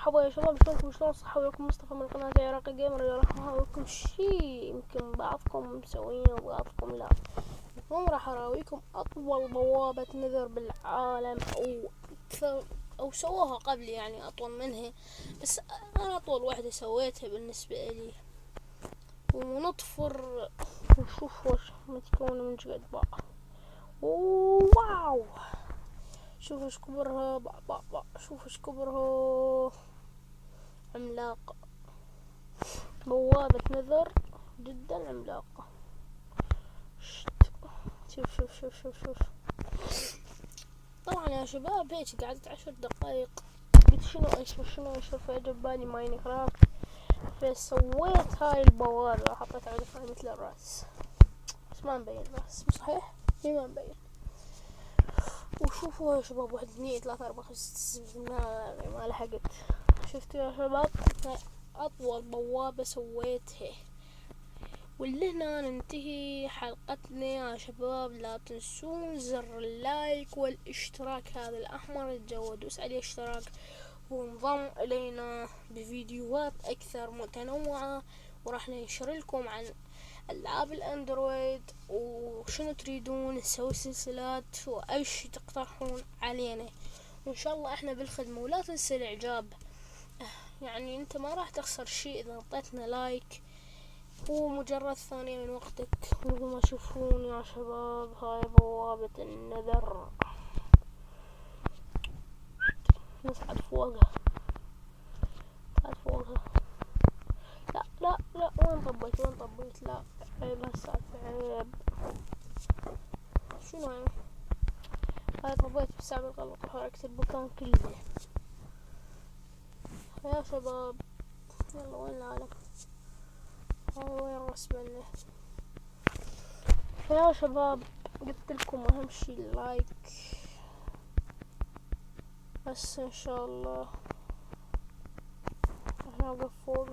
مرحبا يا شباب، شلونكم؟ شلون صحة؟ وياكم مصطفى من قناة عراقي جيمر. راح اراويكم شي يمكن بعضكم مسوينه وبعضكم لا. اليوم راح اراويكم اطول بوابة نذر بالعالم، او اكثر، او سووها قبل يعني اطول منها، بس انا اطول واحدة سويتها بالنسبة لي. ونطفر ونشوف وش متكونة من جد بقى. واو، شوف ايش كبرها شوف ايش كبرها، عملاقة، بوابة نذر جدا عملاقة. شوف. طبعا يا شباب هيك قعدت 10 دقايق، قلت شنو اشوف فعجب بالي ماينكرافت، فسويت هاي البوابة وحطيت عرفها مثل الراس، بس ما مبين راس، مو صحيح؟ هي ما مبين. وشوفوا يا شباب، 1 2 3 4 5 6 ما لحقت. شفتوا يا شباب؟ هاي اطول بوابة سويتها. ولهنا ننتهي حلقتنا يا شباب. لا تنسون زر اللايك والاشتراك، هذا الاحمر تجود دوس عليه اشتراك، وانضم الينا بفيديوهات اكثر متنوعة، وراح ننشر لكم عن العاب الاندرويد وشنو تريدون نسوي سلسلات واي شي تقترحون علينا، وان شاء الله احنا بالخدمة. ولا تنسى الاعجاب، يعني انت ما راح تخسر شي اذا اعطيتنا لايك، هو مجرد ثانية من وقتك. مثل ما تشوفون يا شباب، هاي بوابة النذر. نصعد فوقها، لا وين طبيت لا، عيب هالسالفة، عيب. شنو يعني؟ هاي طبيت بالساعة بالغلط وحركت المكان كله يا شباب. يلا وين العالم؟ هاي وين رسمنا يا شباب؟ قلت لكم اهم شي اللايك، بس ان شاء الله راح نوقف فوق